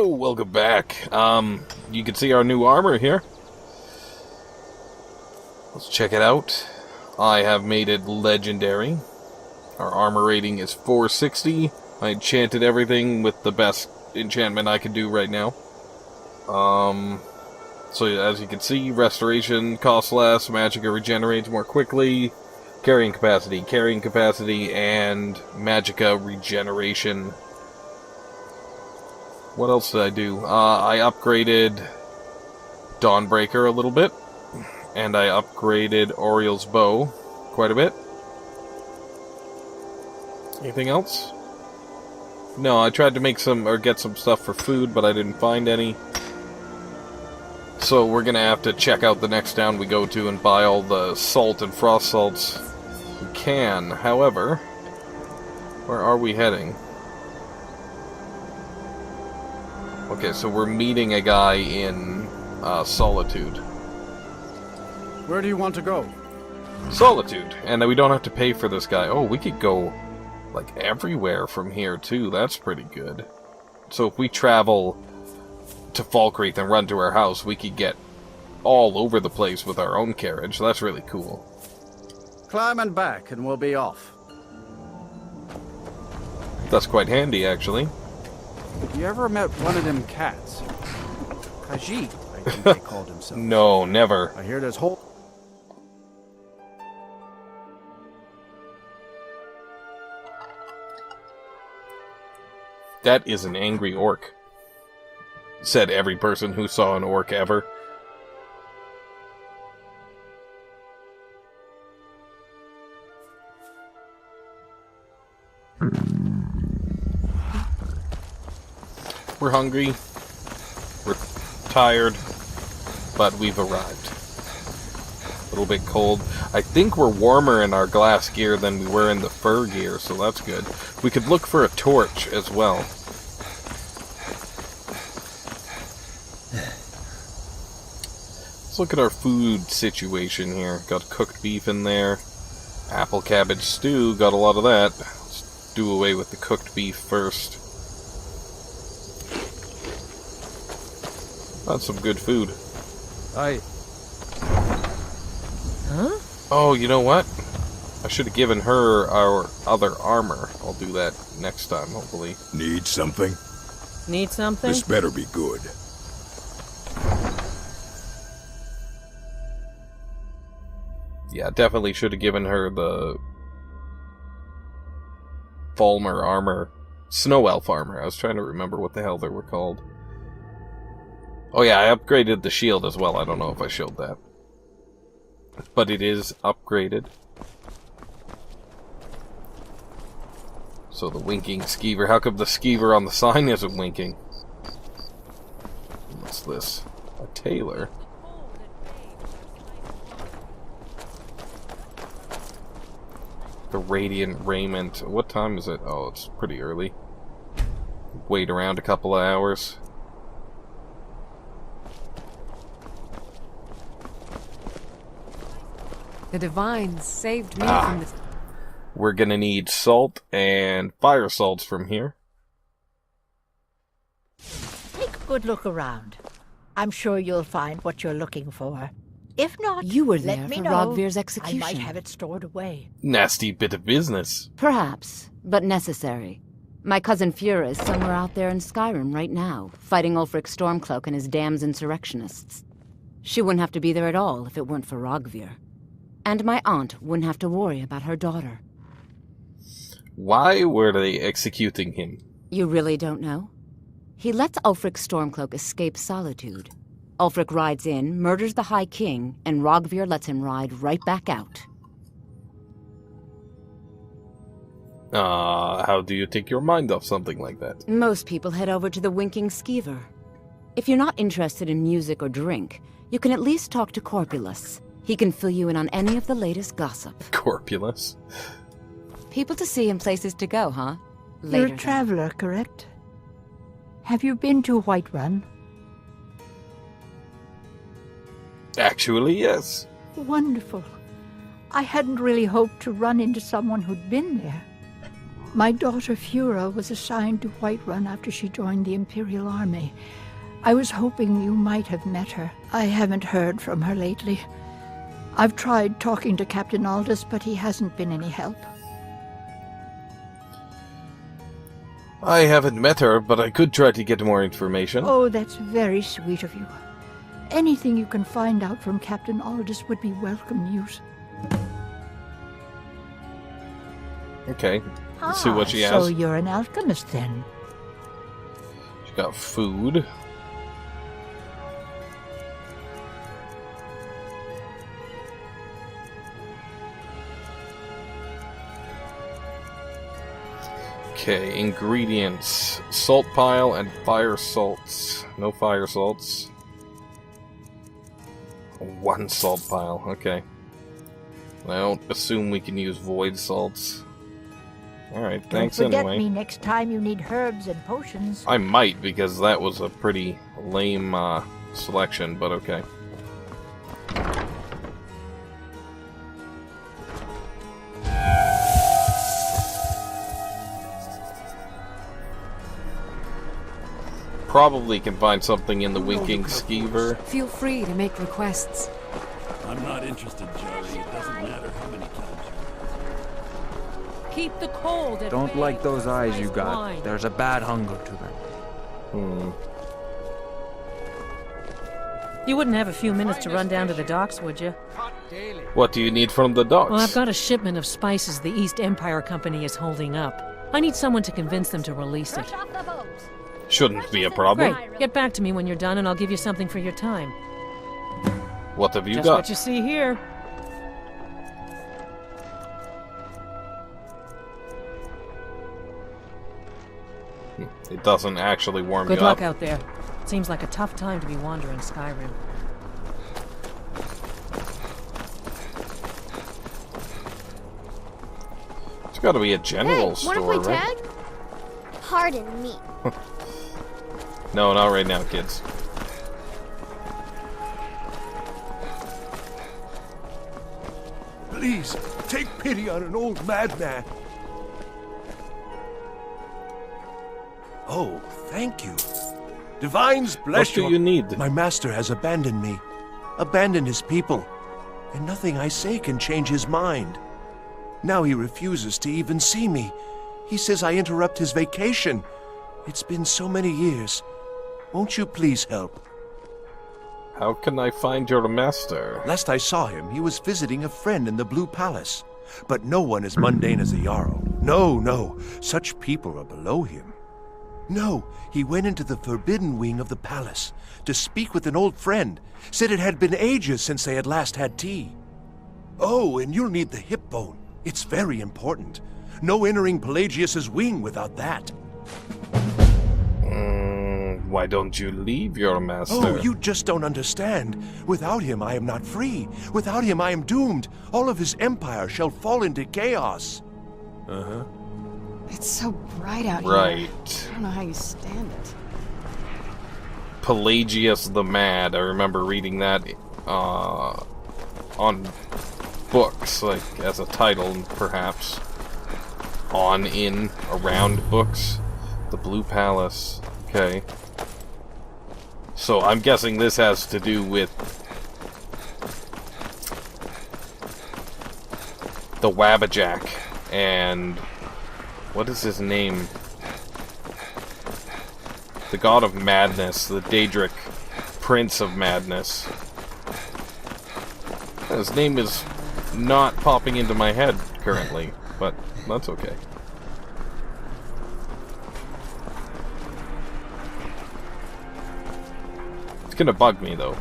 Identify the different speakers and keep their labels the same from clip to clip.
Speaker 1: Yo, welcome back. You can see our new armor here. Let's check it out. I have made it legendary. Our armor rating is 460. I enchanted everything with the best enchantment I can do right now. So as you can see, restoration costs less, magicka regenerates more quickly, carrying capacity, and magicka regeneration. What else did I do? I upgraded Dawnbreaker a little bit, and I upgraded Oriel's bow quite a bit. Anything else? No, I tried to make some, or get some stuff for food, but I didn't find any. So we're gonna have to check out the next town we go to and buy all the salt and frost salts we can. However, where are we heading? Okay, so we're meeting a guy in Solitude.
Speaker 2: Where do you want to go?
Speaker 1: Solitude, and we don't have to pay for this guy. Oh, we could go, like, everywhere from here, too. That's pretty good. So if we travel to Falkreath and run to our house, we could get all over the place with our own carriage. That's really cool.
Speaker 2: Climb and back, and we'll be off.
Speaker 1: That's quite handy, actually.
Speaker 2: You ever met one of them cats? Khajiit, I think they called himself.
Speaker 1: No, never.
Speaker 2: I hear there's whole...
Speaker 1: That is an angry orc, said every person who saw an orc ever. We're hungry, we're tired, but we've arrived. A little bit cold. I think we're warmer in our glass gear than we were in the fur gear, so that's good. We could look for a torch as well. Let's look at our food situation here. Got cooked beef in there. Apple cabbage stew, got a lot of that. Let's do away with the cooked beef first. That's some good food.
Speaker 3: Huh?
Speaker 1: Oh, you know what? I should have given her our other armor. I'll do that next time, hopefully.
Speaker 4: Need something?
Speaker 3: Need something?
Speaker 4: This better be good.
Speaker 1: Yeah, definitely should have given her the Falmer armor. Snow Elf armor. I was trying to remember what the hell they were called. Oh yeah, I upgraded the shield as well. I don't know if I showed that. But it is upgraded. So the winking skeever. How come the skeever on the sign isn't winking? What's this? A tailor? The Radiant Raiment. What time is it? Oh, it's pretty early. Wait around a couple of hours.
Speaker 3: The Divines saved me from this.
Speaker 1: We're gonna need salt and fire salts from here.
Speaker 5: Take a good look around. I'm sure you'll find what you're looking for. If not,
Speaker 3: You were
Speaker 5: let
Speaker 3: there
Speaker 5: me
Speaker 3: for
Speaker 5: know.
Speaker 3: Rogvir's
Speaker 5: I
Speaker 3: execution.
Speaker 5: might have it stored away.
Speaker 1: Nasty bit of business.
Speaker 6: Perhaps, but necessary. My cousin Fura is somewhere out there in Skyrim right now, fighting Ulfric Stormcloak and his damned insurrectionists. She wouldn't have to be there at all if it weren't for Rogvir. And my aunt wouldn't have to worry about her daughter.
Speaker 1: Why were they executing him?
Speaker 6: You really don't know? He lets Ulfric Stormcloak escape Solitude. Ulfric rides in, murders the High King, and Rogvir lets him ride right back out.
Speaker 1: How do you take your mind off something like that?
Speaker 6: Most people head over to the Winking Skeever. If you're not interested in music or drink, you can at least talk to Corpulus. He can fill you in on any of the latest gossip.
Speaker 1: Corpulus?
Speaker 6: People to see and places to go, huh?
Speaker 5: You're
Speaker 6: Later
Speaker 5: a
Speaker 6: then.
Speaker 5: traveler, correct? Have you been to Whiterun?
Speaker 1: Actually, yes.
Speaker 5: Wonderful. I hadn't really hoped to run into someone who'd been there. My daughter Fura was assigned to Whiterun after she joined the Imperial Army. I was hoping you might have met her. I haven't heard from her lately. I've tried talking to Captain Aldous, but he hasn't been any help.
Speaker 1: I haven't met her, but I could try to get more information.
Speaker 5: Oh, that's very sweet of you. Anything you can find out from Captain Aldous would be welcome news.
Speaker 1: Okay, let's see what she has.
Speaker 5: So you're an alchemist then?
Speaker 1: She got food. Okay, ingredients. Salt pile and fire salts. No fire salts. 1 salt pile, okay. I don't assume we can use void salts. Alright, thanks
Speaker 5: Don't forget
Speaker 1: anyway.
Speaker 5: me next time you need herbs and potions.
Speaker 1: I might, because that was a pretty lame selection, but okay. Probably can find something in the Winking Skeever.
Speaker 3: Feel free to make requests.
Speaker 4: I'm not interested, Jerry. It doesn't matter how many times you...
Speaker 3: Keep the cold at
Speaker 2: Don't
Speaker 3: bay.
Speaker 2: like those eyes you
Speaker 3: Nice
Speaker 2: got.
Speaker 3: wine.
Speaker 2: There's a bad hunger to them.
Speaker 3: You wouldn't have a few minutes to run down to the docks, would you?
Speaker 1: What do you need from the docks?
Speaker 3: Well, I've got a shipment of spices the East Empire Company is holding up. I need someone to convince them to release it.
Speaker 1: Shouldn't be a problem.
Speaker 3: Great. Get back to me when you're done and I'll give you something for your time.
Speaker 1: What have you
Speaker 3: Just
Speaker 1: got?
Speaker 3: what you see here.
Speaker 1: It doesn't actually warm
Speaker 3: Good
Speaker 1: you
Speaker 3: luck
Speaker 1: up.
Speaker 3: out there. Seems like a tough time to be wandering Skyrim.
Speaker 1: It's got to be a general
Speaker 7: Hey,
Speaker 1: store,
Speaker 7: wanna play
Speaker 1: right?
Speaker 7: tag? Pardon me.
Speaker 1: No, not right now, kids.
Speaker 4: Please, take pity on an old madman. Oh, thank you. Divines bless
Speaker 1: What do you need?
Speaker 4: My master has abandoned me, abandoned his people, and nothing I say can change his mind. Now he refuses to even see me. He says I interrupt his vacation. It's been so many years. Won't you please help?
Speaker 1: How can I find your master?
Speaker 4: Last I saw him, he was visiting a friend in the Blue Palace. But no one as mundane as a Jarl. No, no, such people are below him. No, he went into the forbidden wing of the palace to speak with an old friend. Said it had been ages since they had last had tea. Oh, and you'll need the hip bone. It's very important. No entering Pelagius's wing without that.
Speaker 1: Why don't you leave your master?
Speaker 4: Oh, you just don't understand. Without him, I am not free. Without him, I am doomed. All of his empire shall fall into chaos. Uh-huh.
Speaker 8: It's so bright out here.
Speaker 1: Right.
Speaker 8: I don't know how you stand it.
Speaker 1: Pelagius the Mad. I remember reading that on books, like as a title, perhaps. On, in, around books. The Blue Palace. Okay. So I'm guessing this has to do with the Wabbajack and what is his name? The God of Madness, the Daedric Prince of Madness. His name is not popping into my head currently, but that's okay. It's gonna bug me though.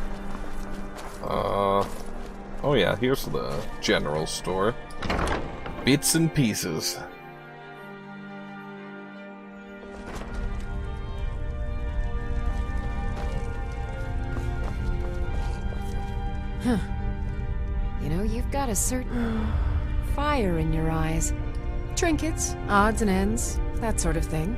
Speaker 1: Oh yeah, here's the general store. Bits and pieces.
Speaker 3: Huh. You know, you've got a certain fire in your eyes. Trinkets, odds and ends, that sort of thing.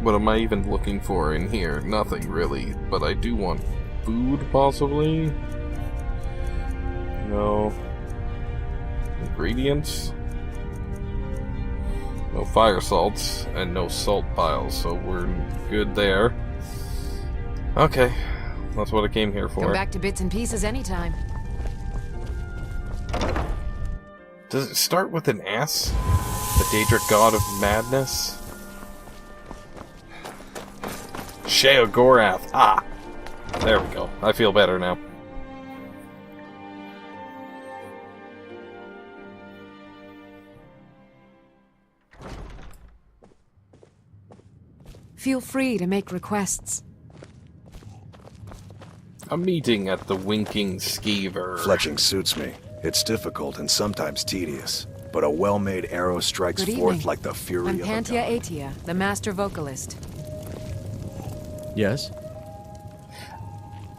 Speaker 1: What am I even looking for in here? Nothing really, but I do want food, possibly? No. Ingredients. No fire salts and no salt piles, so we're good there. Okay, that's what I came here for.
Speaker 3: Come back to bits and pieces anytime.
Speaker 1: Does it start with an S? The Daedric God of Madness? Sheogorath. Ah! There we go. I feel better now.
Speaker 3: Feel free to make requests.
Speaker 1: A meeting at the Winking Skeever.
Speaker 9: Fletching suits me. It's difficult and sometimes tedious, but a well-made arrow strikes
Speaker 3: Good
Speaker 9: forth
Speaker 3: evening.
Speaker 9: like the fury
Speaker 3: I'm
Speaker 9: of a
Speaker 3: Pantia
Speaker 9: god.
Speaker 3: Atia, the master vocalist.
Speaker 10: Yes?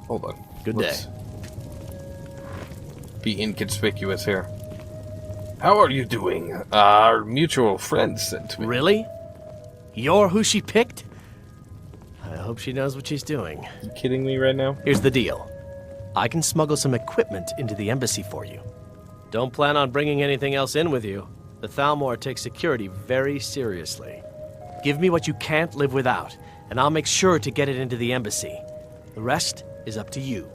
Speaker 1: Hold on.
Speaker 10: Good
Speaker 1: Let's
Speaker 10: day.
Speaker 1: Be inconspicuous here. How are you doing? Our mutual friend sent me.
Speaker 10: Really? You're who she picked? I hope she knows what she's doing.
Speaker 1: You kidding me right now?
Speaker 10: Here's the deal. I can smuggle some equipment into the embassy for you. Don't plan on bringing anything else in with you. The Thalmor takes security very seriously. Give me what you can't live without, and I'll make sure to get it into the embassy. The rest is up to you.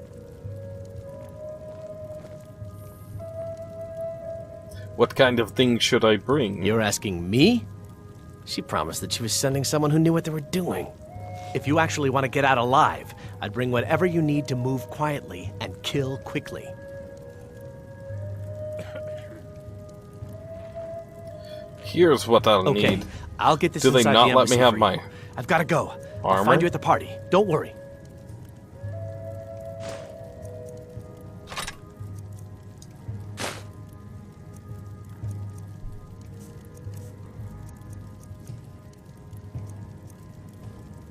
Speaker 1: What kind of things should I bring?
Speaker 10: You're asking me? She promised that she was sending someone who knew what they were doing. If you actually want to get out alive, I'd bring whatever you need to move quietly and kill quickly.
Speaker 1: Here's what I'll
Speaker 10: Okay,
Speaker 1: need.
Speaker 10: I'll get this
Speaker 1: Do they
Speaker 10: inside
Speaker 1: not
Speaker 10: the
Speaker 1: let me
Speaker 10: embassy
Speaker 1: have
Speaker 10: for
Speaker 1: my
Speaker 10: you. I've got to go. I'll
Speaker 1: armor?
Speaker 10: find you at the party. Don't worry.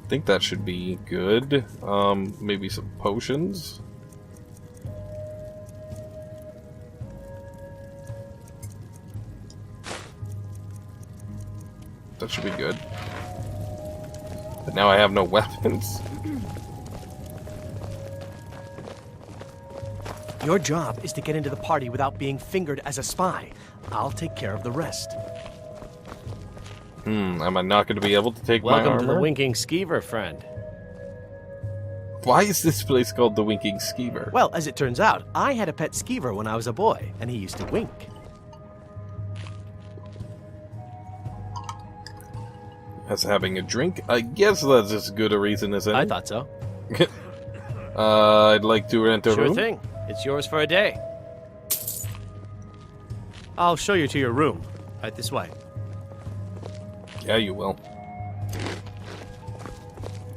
Speaker 1: I think that should be good. Maybe some potions. That should be good. But now I have no weapons.
Speaker 10: Your job is to get into the party without being fingered as a spy. I'll take care of the rest.
Speaker 1: Am I not going to be able to take my
Speaker 10: Welcome
Speaker 1: armor?
Speaker 10: to the Winking Skeever, friend.
Speaker 1: Why is this place called the Winking Skeever?
Speaker 10: Well, as it turns out, I had a pet skeever when I was a boy, and he used to wink.
Speaker 1: As having a drink? I guess that's as good a reason as any.
Speaker 10: I thought so.
Speaker 1: I'd like to rent a
Speaker 10: Sure
Speaker 1: room.
Speaker 10: thing. It's yours for a day. I'll show you to your room. Right this way.
Speaker 1: Yeah, you will.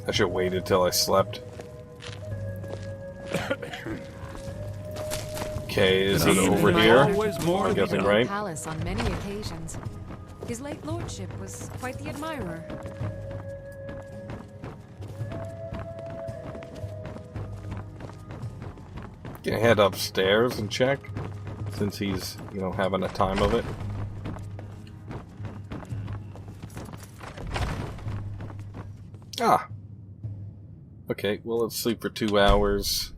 Speaker 1: I should have waited till I slept. Okay, is he over here? I'm guessing, right?
Speaker 3: Palace on many occasions. His late lordship was quite the admirer.
Speaker 1: Gonna head upstairs and check, since he's, having a time of it. Ah! Okay, well, let's sleep for 2 hours.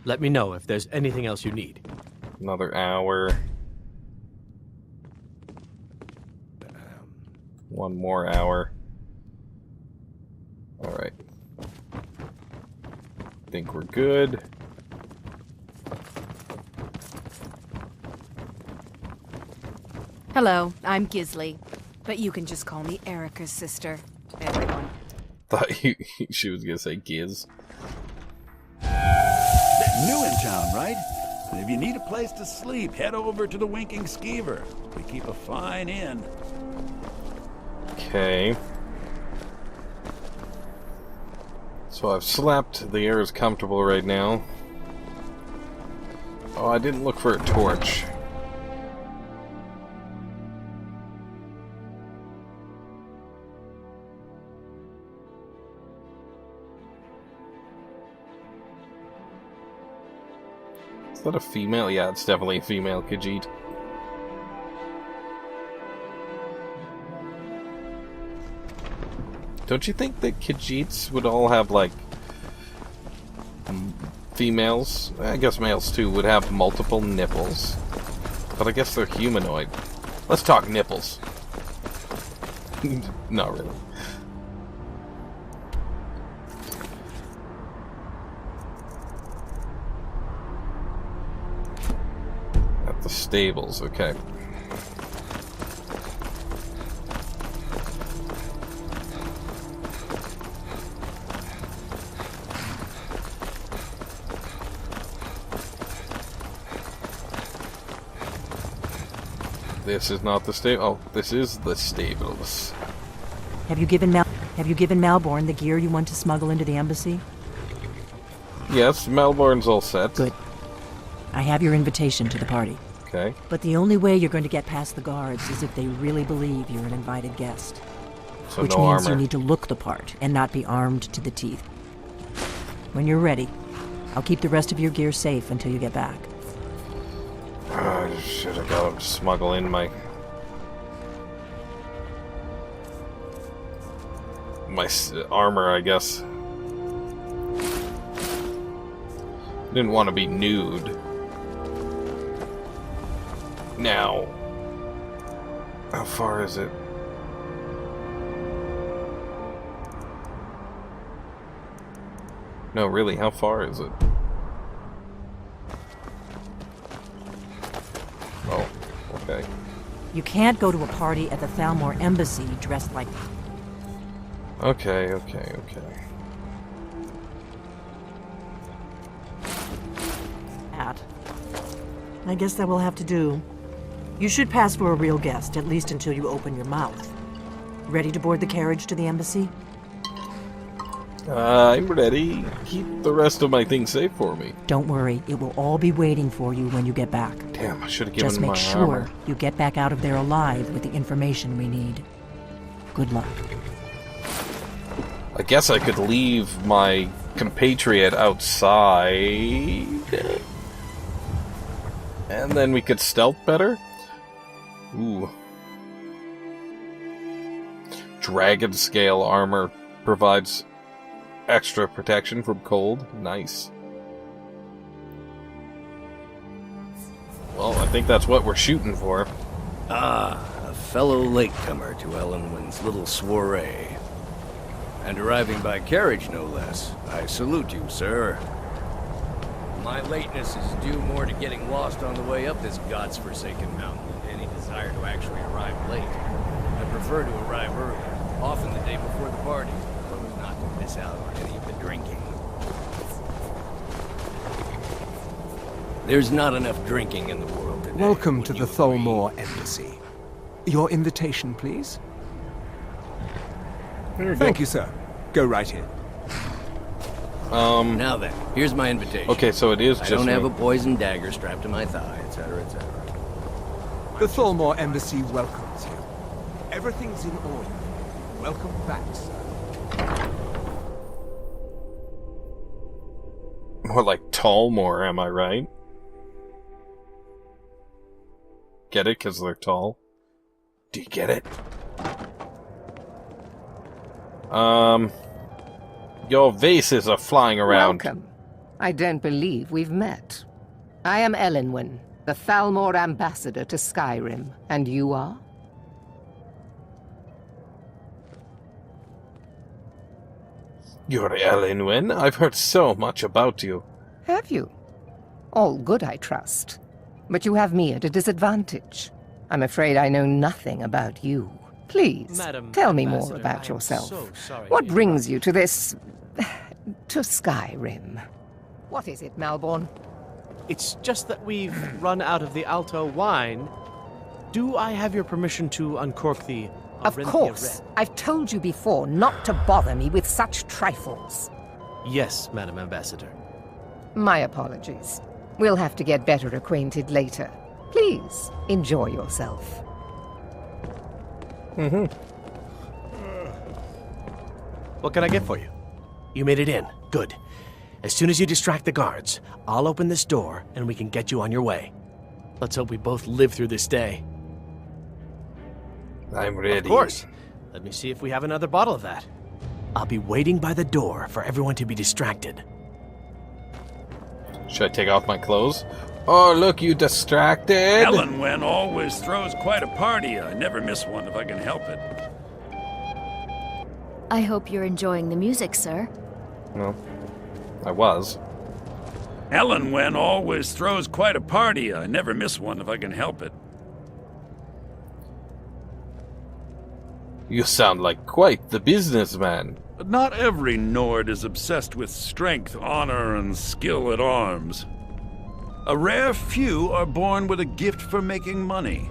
Speaker 10: Let me know if there's anything else you need.
Speaker 1: Another hour. 1 more hour. Alright. Think we're good.
Speaker 11: Hello, I'm Gisley, but you can just call me Erica's sister, everyone.
Speaker 1: Thought she was gonna say Giz.
Speaker 12: New in town, right? And if you need a place to sleep, head over to the Winking Skeever. We keep a fine inn.
Speaker 1: Okay. So I've slept. The air is comfortable right now. Oh, I didn't look for a torch. Is that a female? Yeah, it's definitely a female Khajiit. Don't you think that Khajiits would all have, like, females, I guess males too, would have multiple nipples. But I guess they're humanoid. Let's talk nipples. Not really. At the stables, okay. This is not the stable. Oh, this is the stables.
Speaker 13: Have you given Malborn the gear you want to smuggle into the embassy?
Speaker 1: Yes, Malborn's all set.
Speaker 13: Good. I have your invitation to the party.
Speaker 1: Okay.
Speaker 13: But the only way you're going to get past the guards is if they really believe you're an invited guest.
Speaker 1: So
Speaker 13: which
Speaker 1: no
Speaker 13: means
Speaker 1: armor.
Speaker 13: you need to look the part and not be armed to the teeth. When you're ready, I'll keep the rest of your gear safe until you get back.
Speaker 1: I should have got him to smuggle in my armor, I guess. Didn't want to be nude. Now, how far is it? No, really, how far is it? Oh, okay.
Speaker 13: You can't go to a party at the Thalmor embassy dressed like...
Speaker 1: Okay.
Speaker 13: that. I guess that will have to do. You should pass for a real guest, at least until you open your mouth. Ready to board the carriage to the embassy?
Speaker 1: I'm ready. Keep the rest of my things safe for me.
Speaker 13: Don't worry, it will all be waiting for you when you get back.
Speaker 1: Damn, I should have given
Speaker 13: Just make
Speaker 1: my
Speaker 13: sure
Speaker 1: armor.
Speaker 13: you get back out of there alive with the information we need. Good luck.
Speaker 1: I guess I could leave my compatriot outside. And then we could stealth better? Ooh. Dragon scale armor provides extra protection from cold. Nice. Well, I think that's what we're shooting for.
Speaker 14: Ah, a fellow latecomer to Ellenwyn's little soiree. And arriving by carriage, no less. I salute you, sir. My lateness is due more to getting lost on the way up this god's forsaken mountain than to any desire to actually arrive late. I prefer to arrive early, often the day before the party, so as not to miss out on any of the drinking. There's not enough drinking in the world today.
Speaker 15: Welcome to the Thalmor Embassy. Your invitation, please. Thank you, sir. Go right in.
Speaker 14: Now then, here's my invitation.
Speaker 1: Okay, so it is
Speaker 14: I
Speaker 1: just
Speaker 14: don't have
Speaker 1: me.
Speaker 14: a poisoned dagger strapped to my thigh, etc., etc.
Speaker 15: The Thalmor Embassy welcomes you. Everything's in order. Welcome back, sir.
Speaker 1: More like Tallmore, am I right? Get it? Because they're tall? Do you get it? Your vases are flying around.
Speaker 16: Welcome. I don't believe we've met. I am Ellenwyn, the Thalmor ambassador to Skyrim, and you are?
Speaker 1: You're Ellenwyn? I've heard so much about you.
Speaker 16: Have you? All good, I trust. But you have me at a disadvantage. I'm afraid I know nothing about you. Please,
Speaker 10: Madam
Speaker 16: tell me
Speaker 10: Ambassador,
Speaker 16: more about
Speaker 10: I am
Speaker 16: yourself.
Speaker 10: so sorry
Speaker 16: What
Speaker 10: to
Speaker 16: brings you to this... to Skyrim? What is it, Malborn?
Speaker 10: It's just that we've run out of the Alto wine. Do I have your permission to uncork the
Speaker 16: Of course. I've told you before not to bother me with such trifles.
Speaker 10: Yes, Madam Ambassador.
Speaker 16: My apologies. We'll have to get better acquainted later. Please, enjoy yourself.
Speaker 10: What can I get for you? You made it in. Good. As soon as you distract the guards, I'll open this door and we can get you on your way. Let's hope we both live through this day.
Speaker 1: I'm ready.
Speaker 10: Of course. Let me see if we have another bottle of that. I'll be waiting by the door for everyone to be distracted.
Speaker 1: Should I take off my clothes? Oh, look, you distracted!
Speaker 12: Elenwen always throws quite a party. I never miss one if I can help it.
Speaker 7: I hope you're enjoying the music, sir.
Speaker 1: No, I was.
Speaker 12: Elenwen always throws quite a party. I never miss one if I can help it.
Speaker 1: You sound like quite the businessman.
Speaker 12: But not every Nord is obsessed with strength, honor, and skill at arms. A rare few are born with a gift for making money.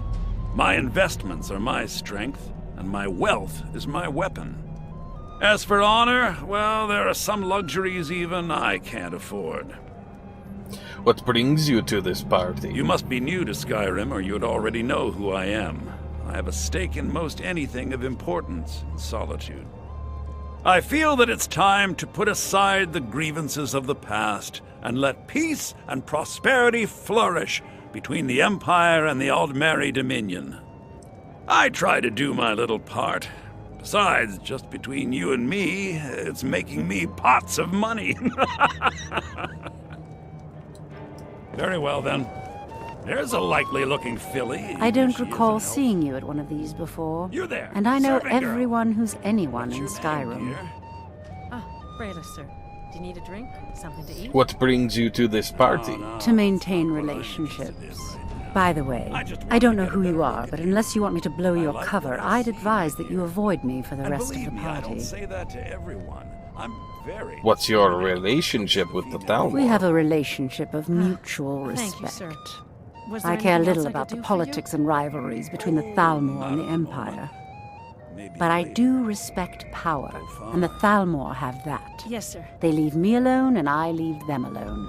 Speaker 12: My investments are my strength, and my wealth is my weapon. As for honor, well, there are some luxuries even I can't afford.
Speaker 1: What brings you to this party?
Speaker 12: You must be new to Skyrim, or you'd already know who I am. I have a stake in most anything of importance in Solitude. I feel that it's time to put aside the grievances of the past and let peace and prosperity flourish between the Empire and the Aldmeri Dominion. I try to do my little part. Besides, just between you and me, it's making me pots of money. Very well, then. There's a likely-looking filly.
Speaker 17: I don't recall seeing you at one of these before.
Speaker 12: You're there.
Speaker 17: And I know
Speaker 12: Serving girl.
Speaker 17: everyone who's anyone in Skyrim.
Speaker 18: Brayla, sir. Do you need a drink? Something to eat?
Speaker 1: What brings you to this party?
Speaker 17: To maintain relationships. By the way, I don't know who you are, but unless you want me to blow your cover, I'd advise that you avoid me for the rest of the
Speaker 12: I
Speaker 17: party.
Speaker 12: don't say that to everyone. I'm very...
Speaker 1: What's your relationship with the Thalmor?
Speaker 17: We have a relationship of mutual
Speaker 18: Thank you,
Speaker 17: respect.
Speaker 18: sir. Was there
Speaker 17: I care
Speaker 18: anything else
Speaker 17: little
Speaker 18: I
Speaker 17: about
Speaker 18: could
Speaker 17: the
Speaker 18: do for you?
Speaker 17: politics and rivalries between the Thalmor and the Empire. But I do respect power, and the Thalmor have that.
Speaker 18: Yes, sir.
Speaker 17: They leave me alone, and I leave them alone.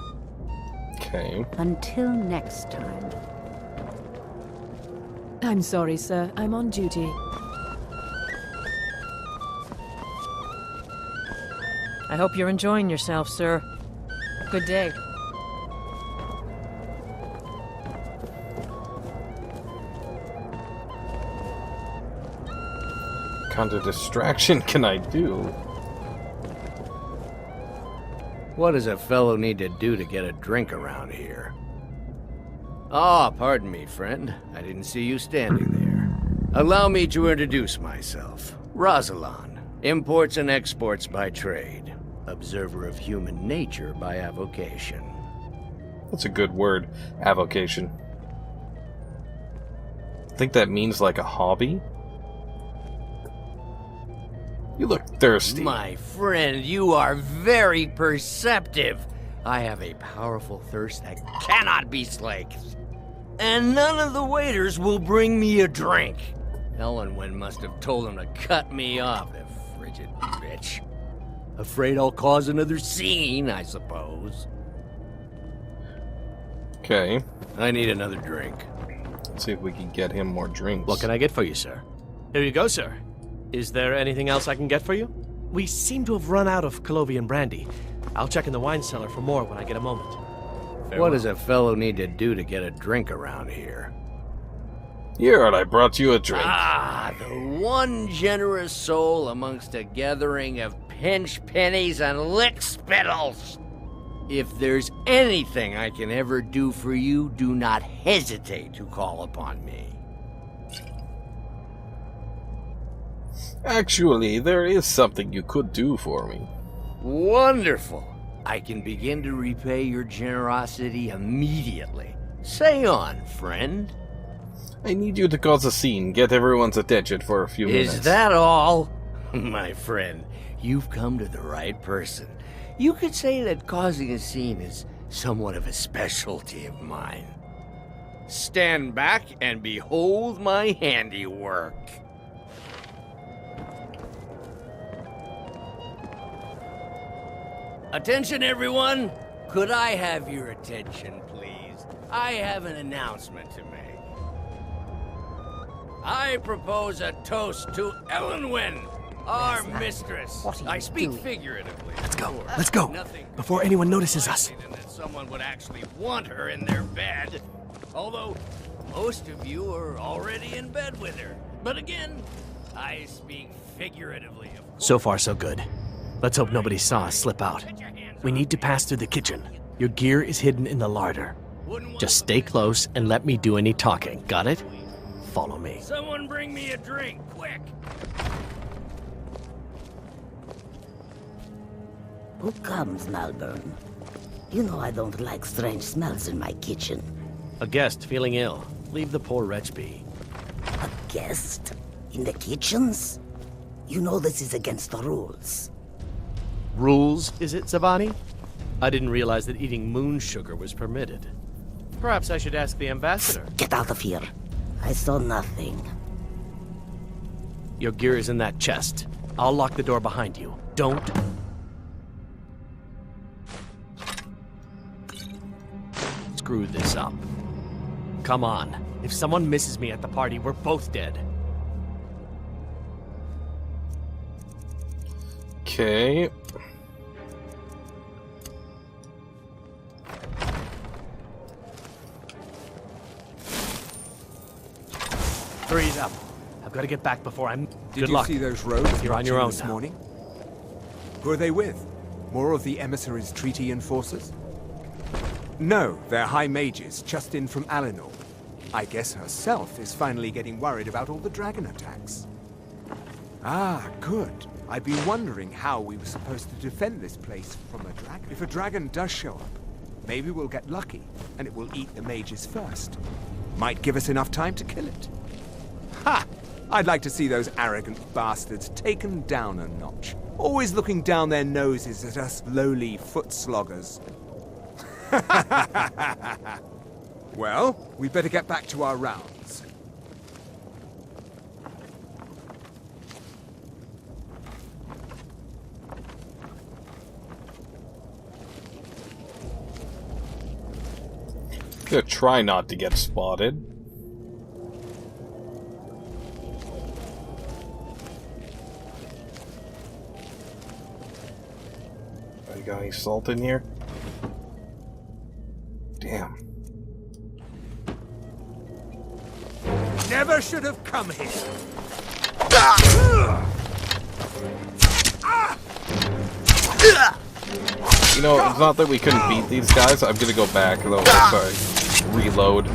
Speaker 1: Okay.
Speaker 17: Until next time.
Speaker 18: I'm sorry, sir. I'm on duty. I hope you're enjoying yourself, sir. Good day.
Speaker 1: What kind of distraction can I do?
Speaker 14: What does a fellow need to do to get a drink around here? Ah, pardon me, friend. I didn't see you standing there. Allow me to introduce myself. Rosalan, imports and exports by trade. Observer of human nature by avocation.
Speaker 1: That's a good word, avocation. I think that means like a hobby? You look thirsty.
Speaker 14: My friend, you are very perceptive. I have a powerful thirst that cannot be slaked. And none of the waiters will bring me a drink. Elenwen must have told them to cut me off, the frigid bitch. Afraid I'll cause another scene, I suppose.
Speaker 1: Okay.
Speaker 14: I need another drink.
Speaker 1: Let's see if we can get him more drinks.
Speaker 10: What can I get for you, sir? Here you go, sir. Is there anything else I can get for you? We seem to have run out of Colovian brandy. I'll check in the wine cellar for more when I get a moment.
Speaker 14: What does a fellow need to do to get a drink around here?
Speaker 1: Here, I brought you a drink.
Speaker 14: Ah, the one generous soul amongst a gathering of pinch pennies and lick spittles. If there's anything I can ever do for you, do not hesitate to call upon me.
Speaker 1: Actually, there is something you could do for me.
Speaker 14: Wonderful. I can begin to repay your generosity immediately. Say on, friend.
Speaker 1: I need you to cause a scene, get everyone's attention for a few minutes.
Speaker 14: Is that all? My friend, you've come to the right person. You could say that causing a scene is somewhat of a specialty of mine. Stand back and behold my handiwork. Attention, everyone! Could I have your attention, please? I have an announcement to make. I propose a toast to Elenwen, our mistress. I speak figuratively.
Speaker 15: Let's go. Let's go. Before anyone notices us.
Speaker 14: And that someone would actually want her in their bed. Although, most of you are already in bed with her. But again, I speak figuratively, of course.
Speaker 10: So far, so good. Let's hope nobody saw us slip out. We need to pass through the kitchen. Your gear is hidden in the larder. Just stay close and let me do any talking. Got it? Follow me.
Speaker 14: Someone bring me a drink, quick!
Speaker 19: Who comes, Malvern? You know I don't like strange smells in my kitchen.
Speaker 10: A guest feeling ill. Leave the poor wretch be.
Speaker 19: A guest? In the kitchens? You know this is against the rules.
Speaker 10: Rules, is it, Zavani? I didn't realize that eating moon sugar was permitted. Perhaps I should ask the ambassador.
Speaker 19: Get out of here. I saw nothing.
Speaker 10: Your gear is in that chest. I'll lock the door behind you. Don't... screw this up. Come on. If someone misses me at the party, we're both dead.
Speaker 1: Okay.
Speaker 10: Hurry it up. I've got to get back before I'm...
Speaker 15: Did
Speaker 10: Good
Speaker 15: you
Speaker 10: luck.
Speaker 15: see those rogues
Speaker 10: You're on your own
Speaker 15: this
Speaker 10: now.
Speaker 15: morning? Who are they with? More of the emissaries' treaty enforcers? No, they're high mages, just in from Alinor. I guess herself is finally getting worried about all the dragon attacks. Ah, good. I've been wondering how we were supposed to defend this place from a dragon. If a dragon does show up, maybe we'll get lucky, and it will eat the mages first. Might give us enough time to kill it. Ha! I'd like to see those arrogant bastards taken down a notch. Always looking down their noses at us lowly foot sloggers. Well, we better get back to our rounds.
Speaker 1: Gonna try not to get spotted. You got any salt in here? Damn.
Speaker 15: Never should have come here.
Speaker 1: You know, it's not that we couldn't beat these guys. I'm gonna go back, though. Sorry. Reload.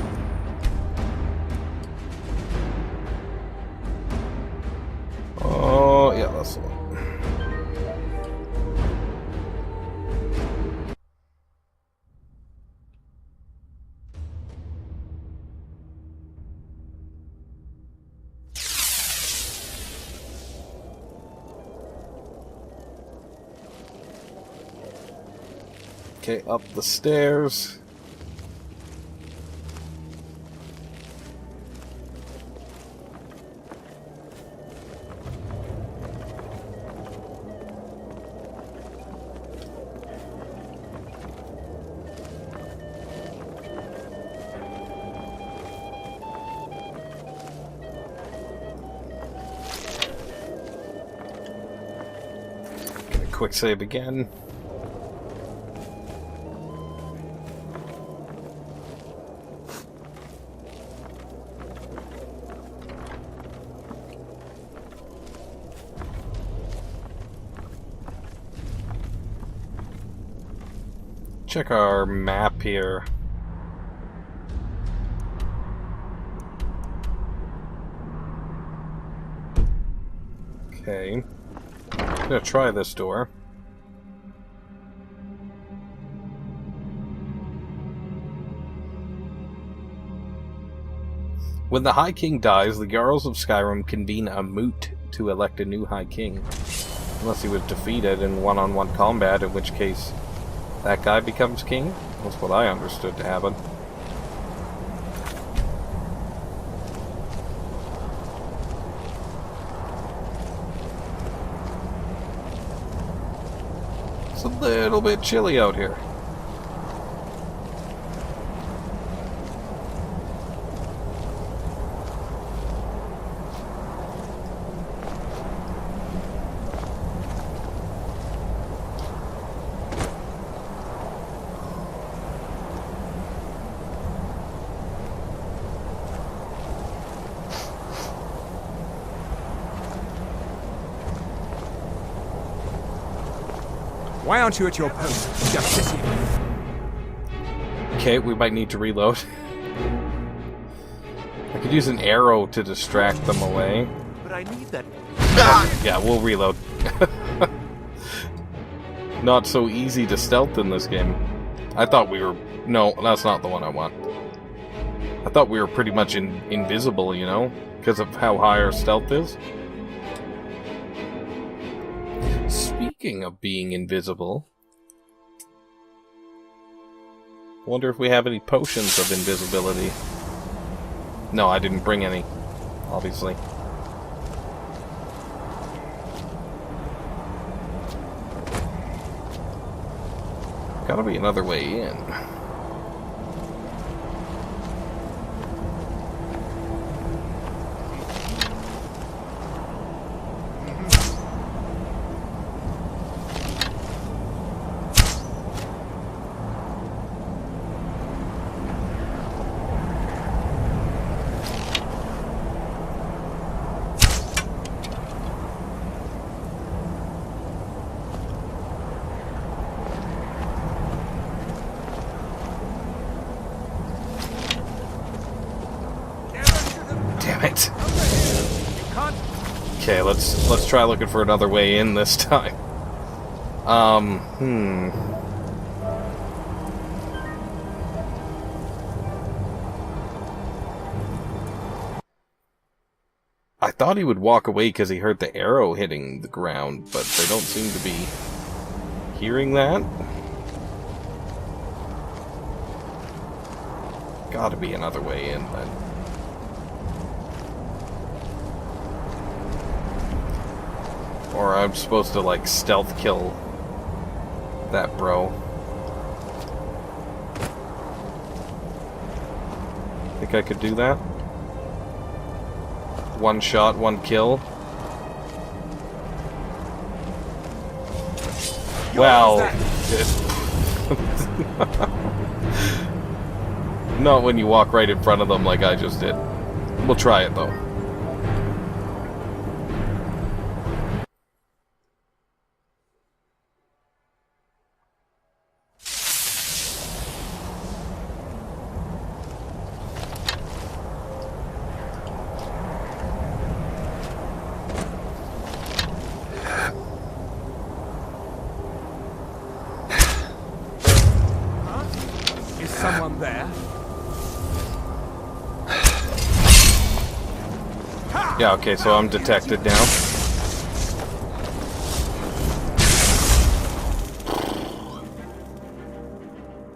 Speaker 1: Oh, yeah, that's the one. Okay, up the stairs. Okay, quick save again. Check our map here. Okay. I'm gonna try this door. When the High King dies, the Jarls of Skyrim convene a moot to elect a new High King. Unless he was defeated in one-on-one combat, in which case that guy becomes king? That's what I understood to happen. It's a little bit chilly out here.
Speaker 15: Why aren't you at your post? Just sit here.
Speaker 1: Okay, we might need to reload. I could use an arrow to distract them away.
Speaker 4: But I need that.
Speaker 1: Yeah, we'll reload. Not so easy to stealth in this game. I thought we were... No, that's not the one I want. I thought we were pretty much invisible, you know? Because of how high our stealth is. Speaking of being invisible... I wonder if we have any potions of invisibility. No, I didn't bring any. Obviously. Gotta be another way in. Okay, let's try looking for another way in this time. I thought he would walk away because he heard the arrow hitting the ground, but they don't seem to be hearing that. Gotta be another way in, then. Or I'm supposed to, like, stealth kill that bro. Think I could do that? One shot, one kill. Well, not when you walk right in front of them like I just did. We'll try it, though.
Speaker 15: Someone there?
Speaker 1: Yeah, okay, so I'm detected now.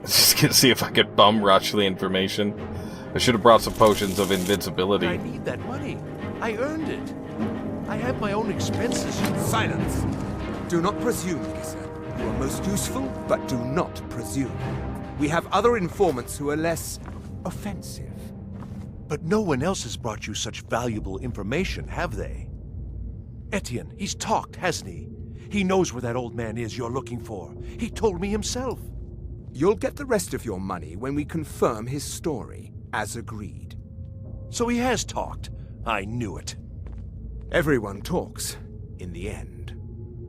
Speaker 1: Just gonna see if I could bum rush the information. I should have brought some potions of invincibility.
Speaker 4: I need that money. I earned it. I have my own expenses.
Speaker 15: Silence! Do not presume, Gissa. You are most useful, but do not presume. We have other informants who are less offensive.
Speaker 4: But no one else has brought you such valuable information, have they? Etienne, he's talked, hasn't he? He knows where that old man is you're looking for. He told me himself.
Speaker 15: You'll get the rest of your money when we confirm his story, as agreed.
Speaker 4: So he has talked. I knew it.
Speaker 15: Everyone talks, in the end.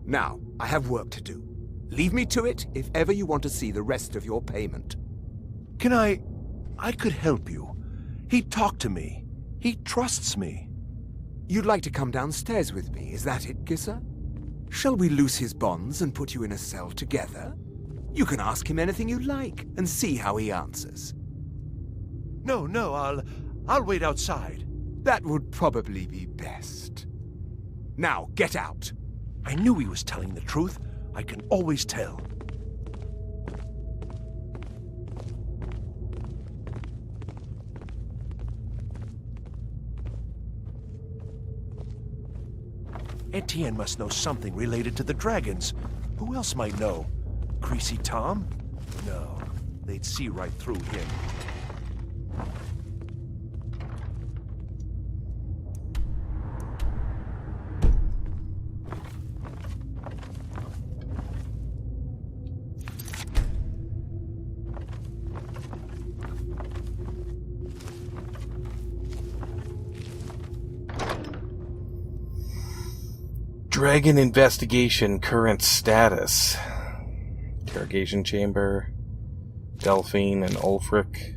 Speaker 15: Now, I have work to do. Leave me to it if ever you want to see the rest of your payment.
Speaker 4: Can I could help you. He talked to me. He trusts me.
Speaker 15: You'd like to come downstairs with me, is that it, Gissa? Shall we loose his bonds and put you in a cell together? You can ask him anything you like and see how he answers.
Speaker 4: No, I'll wait outside.
Speaker 15: That would probably be best. Now, get out.
Speaker 4: I knew he was telling the truth. I can always tell. Etienne must know something related to the dragons. Who else might know? Greasy Tom? No, they'd see right through him.
Speaker 1: Dragon investigation current status. Interrogation chamber. Delphine and Ulfric.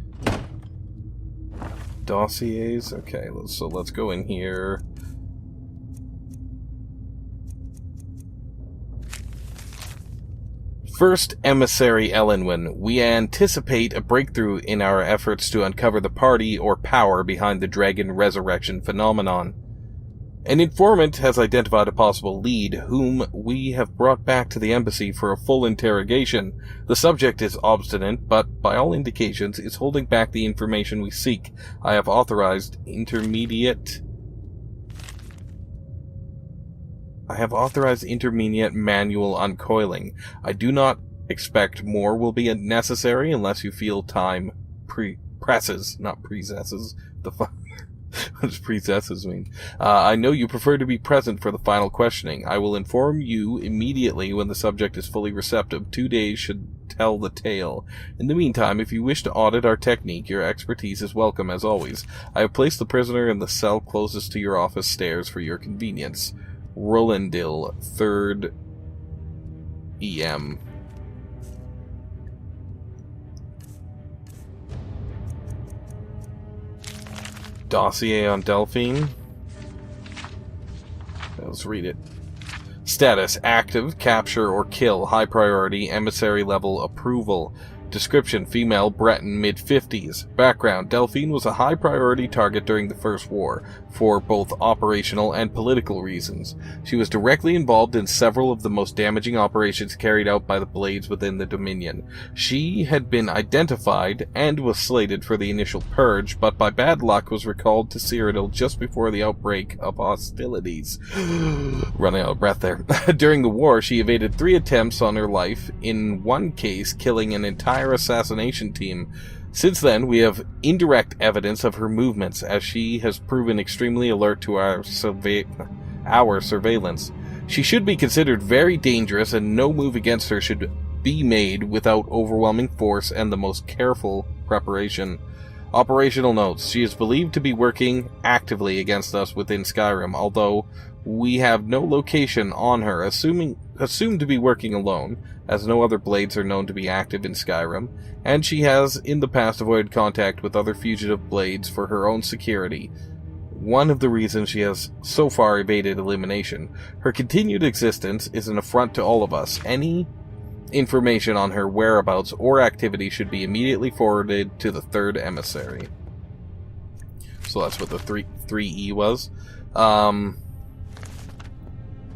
Speaker 1: Dossiers. Okay, so let's go in here. First Emissary Elenwen, we anticipate a breakthrough in our efforts to uncover the party or power behind the dragon resurrection phenomenon. An informant has identified a possible lead, whom we have brought back to the embassy for a full interrogation. The subject is obstinate, but by all indications is holding back the information we seek. I have authorized intermediate manual uncoiling. I do not expect more will be necessary unless you feel time presses, not possesses. The fuck? What does possesses mean? I know you prefer to be present for the final questioning. I will inform you immediately when the subject is fully receptive. 2 days should tell the tale. In the meantime, if you wish to audit our technique, your expertise is welcome as always. I have placed the prisoner in the cell closest to your office stairs for your convenience. Rolandil, 3rd EM. Dossier on Delphine. Let's read it. Status: active, capture or kill, high priority, emissary level approval. Description: female, Breton, mid-50s. Background: Delphine was a high-priority target during the First War, for both operational and political reasons. She was directly involved in several of the most damaging operations carried out by the Blades within the Dominion. She had been identified and was slated for the initial purge, but by bad luck was recalled to Cyrodil just before the outbreak of hostilities. Running out of breath there. During the war, she evaded 3 attempts on her life, in one case killing an entire assassination team. Since then, we have indirect evidence of her movements, as she has proven extremely alert to our surveillance. She should be considered very dangerous, and no move against her should be made without overwhelming force and the most careful preparation. Operational notes: she is believed to be working actively against us within Skyrim, although we have no location on her, assumed to be working alone, as no other Blades are known to be active in Skyrim, and she has in the past avoided contact with other fugitive Blades for her own security. One of the reasons she has so far evaded elimination. Her continued existence is an affront to all of us. Any information on her whereabouts or activity should be immediately forwarded to the 3rd Emissary. So that's what the 3E was.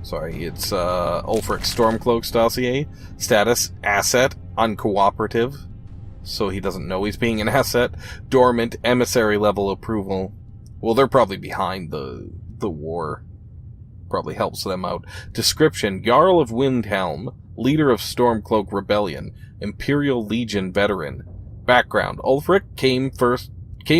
Speaker 1: Sorry, it's Ulfric Stormcloak's dossier. Status: asset, uncooperative, so he doesn't know he's being an asset. Dormant, emissary level approval. Well, they're probably behind the war. Probably helps them out. Description: Jarl of Windhelm, leader of Stormcloak Rebellion, Imperial Legion veteran. Background: Ulfric came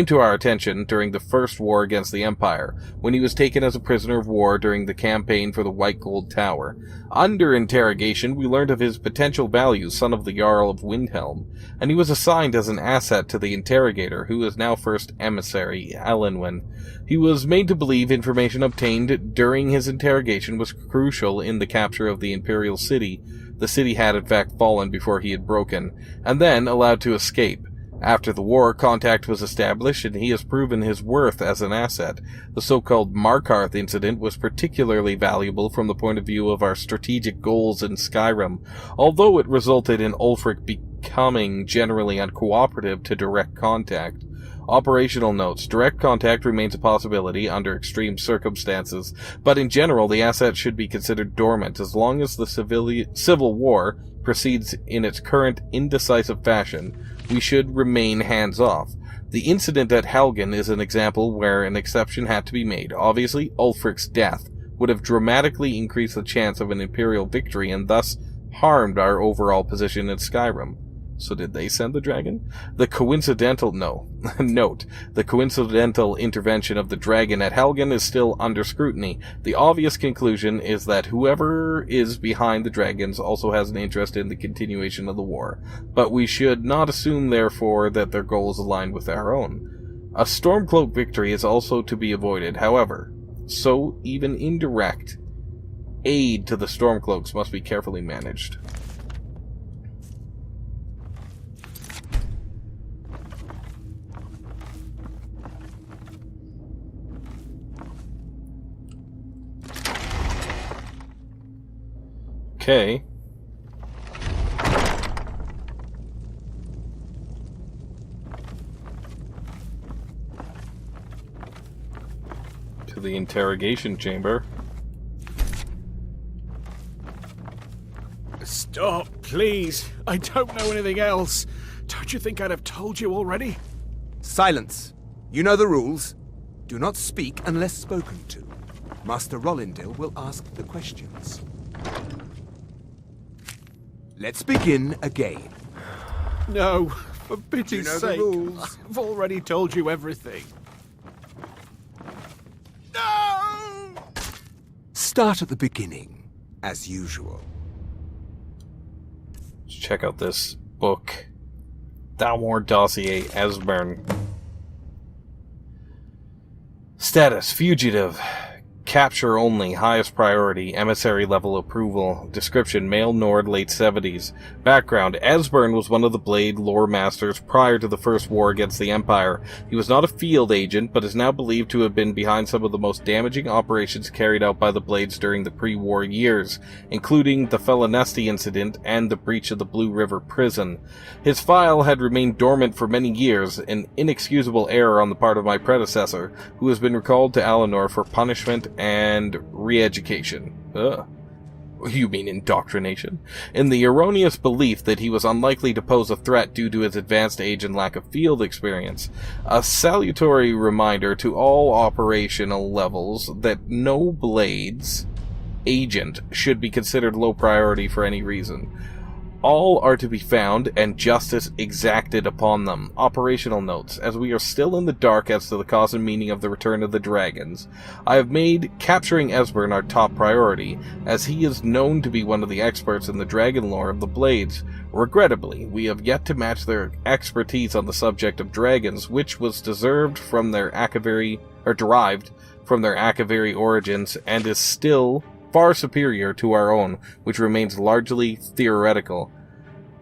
Speaker 1: to our attention during the First War against the Empire, when he was taken as a prisoner of war during the campaign for the White Gold Tower. Under interrogation, we learned of his potential value, son of the Jarl of Windhelm, and he was assigned as an asset to the interrogator, who is now First Emissary Elenwen. He was made to believe information obtained during his interrogation was crucial in the capture of the Imperial city. The city had in fact fallen before he had broken, and then allowed to escape. After the war, contact was established, and he has proven his worth as an asset. The so-called Markarth incident was particularly valuable from the point of view of our strategic goals in Skyrim, although it resulted in Ulfric becoming generally uncooperative to direct contact. Operational notes: direct contact remains a possibility under extreme circumstances, but in general the asset should be considered dormant as long as the civil war proceeds in its current indecisive fashion. We should remain hands-off. The incident at Helgen is an example where an exception had to be made. Obviously, Ulfric's death would have dramatically increased the chance of an Imperial victory and thus harmed our overall position in Skyrim. So did they send the dragon? The coincidental intervention of the dragon at Helgen is still under scrutiny. The obvious conclusion is that whoever is behind the dragons also has an interest in the continuation of the war. But we should not assume, therefore, that their goals align with our own. A Stormcloak victory is also to be avoided, however, so even indirect aid to the Stormcloaks must be carefully managed. Okay. To the interrogation chamber.
Speaker 20: Stop, please. I don't know anything else. Don't you think I'd have told you already?
Speaker 15: Silence. You know the rules. Do not speak unless spoken to. Master Rollindil will ask the questions. Let's begin again.
Speaker 20: No, for pity's
Speaker 15: know the
Speaker 20: sake.
Speaker 15: rules?
Speaker 20: I've already told you everything.
Speaker 15: Start at the beginning, as usual.
Speaker 1: Let's check out this book. Thalmor Dossier, Esbern. Status, fugitive. Capture only, highest priority, emissary level approval. Description, male Nord, late 70s. Background, Esbern was one of the Blade lore masters prior to the First War against the Empire. He was not a field agent, but is now believed to have been behind some of the most damaging operations carried out by the Blades during the pre-war years, including the Felinesti incident and the breach of the Blue River prison. His file had remained dormant for many years, an inexcusable error on the part of my predecessor, who has been recalled to Alinor for punishment and re-education. You mean indoctrination? In the erroneous belief that he was unlikely to pose a threat due to his advanced age and lack of field experience. A salutary reminder to all operational levels that no Blades agent should be considered low priority for any reason. All are to be found and justice exacted upon them. Operational notes. As we are still in the dark as to the cause and meaning of the return of the dragons, I have made capturing Esbern our top priority, as he is known to be one of the experts in the dragon lore of the Blades. Regrettably, we have yet to match their expertise on the subject of dragons, which was derived from their Akaviri origins, and is still far superior to our own, which remains largely theoretical.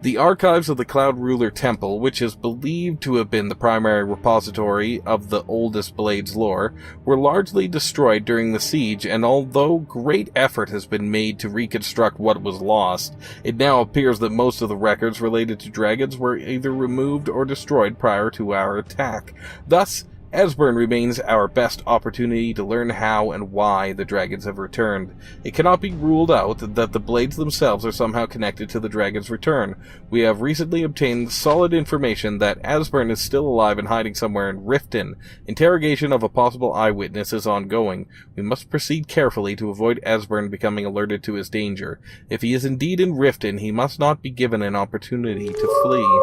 Speaker 1: The archives of the Cloud Ruler Temple, which is believed to have been the primary repository of the oldest Blades lore, were largely destroyed during the siege, and although great effort has been made to reconstruct what was lost, it now appears that most of the records related to dragons were either removed or destroyed prior to our attack. Thus, Esbern remains our best opportunity to learn how and why the dragons have returned. It cannot be ruled out that the Blades themselves are somehow connected to the dragons' return. We have recently obtained solid information that Esbern is still alive and hiding somewhere in Riften. Interrogation of a possible eyewitness is ongoing. We must proceed carefully to avoid Esbern becoming alerted to his danger. If he is indeed in Riften, he must not be given an opportunity to flee.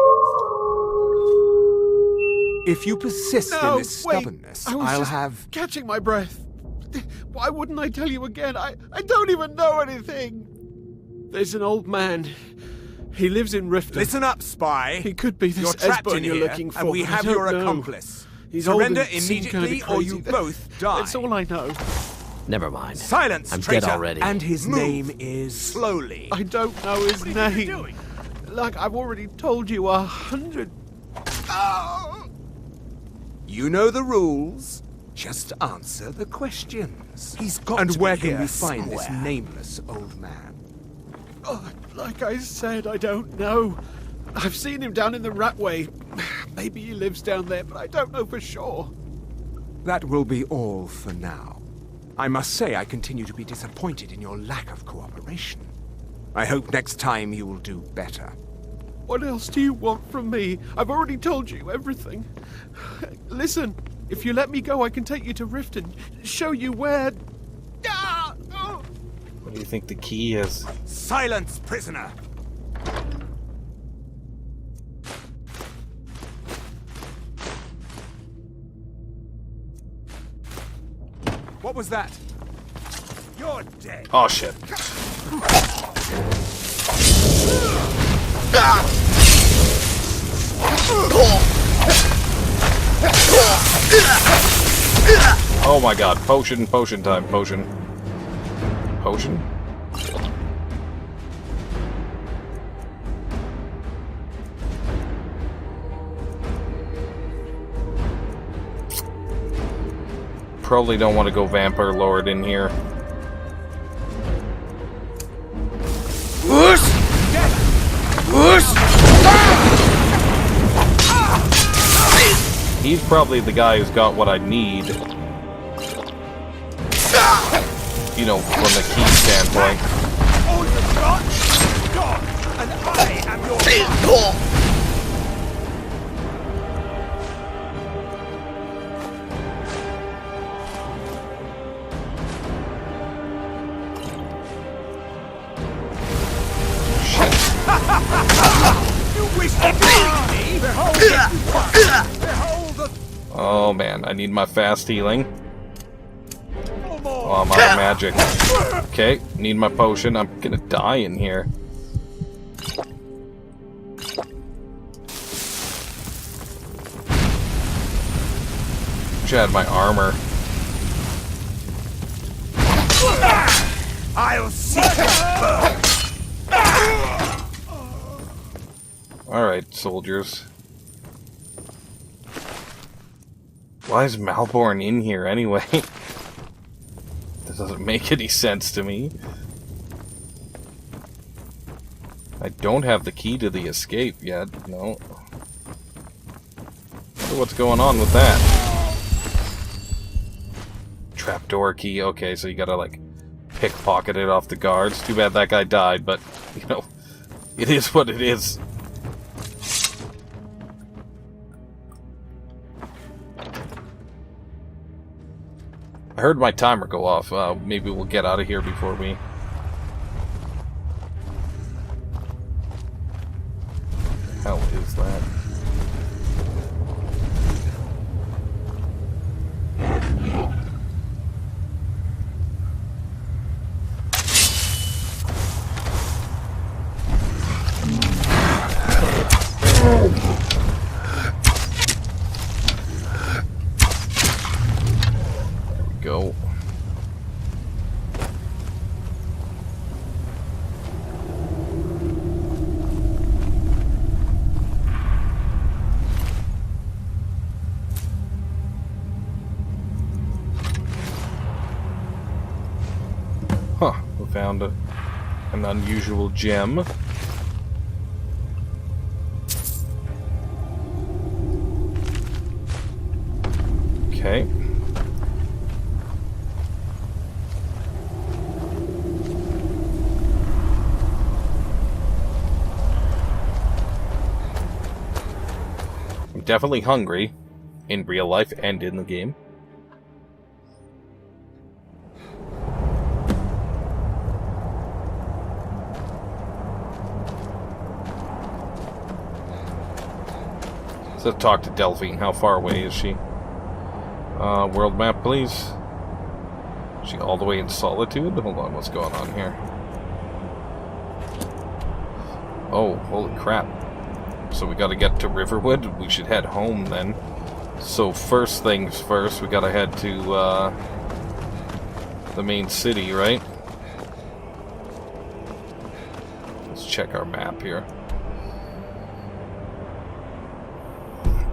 Speaker 15: If you persist in this stubbornness, I'll have...
Speaker 20: catching my breath. Why wouldn't I tell you again? I don't even know anything. There's an old man. He lives in Riften.
Speaker 15: Listen up, spy.
Speaker 20: He could be this
Speaker 15: You're trapped
Speaker 20: Esbern
Speaker 15: in
Speaker 20: you're
Speaker 15: here,
Speaker 20: looking for.
Speaker 15: and we have your
Speaker 20: know.
Speaker 15: accomplice.
Speaker 20: He's
Speaker 15: Surrender
Speaker 20: old and seems
Speaker 15: immediately,
Speaker 20: kinda
Speaker 15: or you
Speaker 20: crazy.
Speaker 15: both die.
Speaker 20: That's all I know.
Speaker 10: Never mind.
Speaker 15: Silence,
Speaker 10: I'm
Speaker 15: traitor.
Speaker 10: dead already.
Speaker 15: And his
Speaker 10: Move.
Speaker 15: name is... Slowly.
Speaker 20: I don't know his name.
Speaker 15: What are you doing?
Speaker 20: Like I've already told you 100.
Speaker 15: You know the rules. Just answer the questions.
Speaker 9: He's got
Speaker 15: And
Speaker 9: to
Speaker 15: where
Speaker 9: be
Speaker 15: can
Speaker 9: here
Speaker 15: we find this
Speaker 9: somewhere.
Speaker 15: nameless old man?
Speaker 20: Oh, like I said, I don't know. I've seen him down in the Ratway. Maybe he lives down there, but I don't know for sure.
Speaker 15: That will be all for now. I must say I continue to be disappointed in your lack of cooperation. I hope next time you will do better.
Speaker 20: What else do you want from me? I've already told you everything. Listen, if you let me go, I can take you to Riften, show you where...
Speaker 1: What do you think the key is?
Speaker 15: Silence, prisoner! What was that? You're dead.
Speaker 1: Oh shit. Oh my god, potion time, potion. Potion? Probably don't want to go Vampire Lord in here. he's probably the guy who's got what I need. You know, from the key standpoint.
Speaker 4: All you've got is gone, and I am your You wish to defeat me? Behold the
Speaker 1: Oh man, I need my fast healing. Oh, I'm out of magic. Okay, need my potion. I'm gonna die in here. Wish I had my armor.
Speaker 4: I'll see you burn.
Speaker 1: Alright, soldiers. Why is Malborn in here anyway? That doesn't make any sense to me. I don't have the key to the escape yet, no. Wonder what's going on with that. Trapdoor key, okay, so you gotta like pickpocket it off the guards. Too bad that guy died, but you know, it is what it is. I heard my timer go off. Maybe we'll get out of here before we... What the hell is that? Go. Huh, we found an unusual gem. Okay. Definitely hungry, in real life and in the game. Let's talk to Delphine. How far away is she? World map, please. Is she all the way in Solitude? Hold on, what's going on here? Oh, holy crap. So we gotta get to Riverwood. We should head home then. So first things first, we gotta head to the main city, right? Let's check our map here.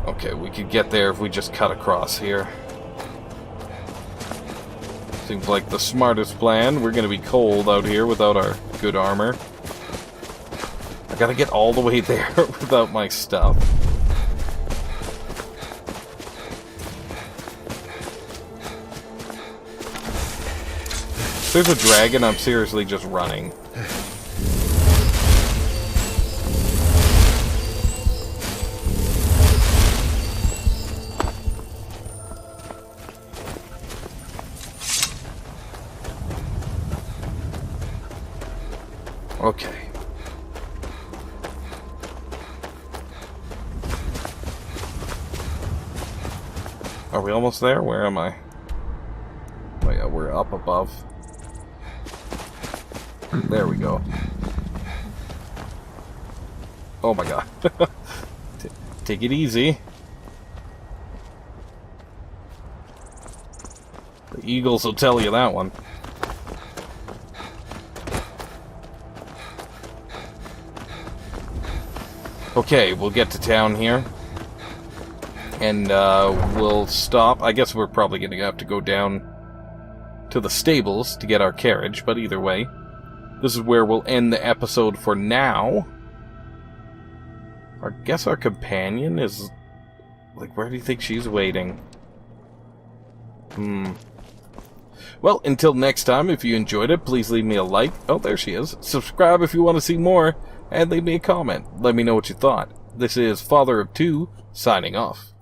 Speaker 1: Okay, we could get there if we just cut across here. Seems like the smartest plan. We're gonna be cold out here without our good armor. I gotta get all the way there without my stuff. If there's a dragon, I'm seriously just running. Okay. Are we almost there? Where am I? Oh yeah, we're up above. There we go. Oh my god. Take it easy. The eagles will tell you that one. Okay, we'll get to town here. And we'll stop. I guess we're probably going to have to go down to the stables to get our carriage, but either way, this is where we'll end the episode for now. I guess our companion is Like, where do you think she's waiting? Well, until next time, if you enjoyed it, please leave me a like. Oh, there she is. Subscribe if you want to see more, and leave me a comment. Let me know what you thought. This is FatherofTwo, signing off.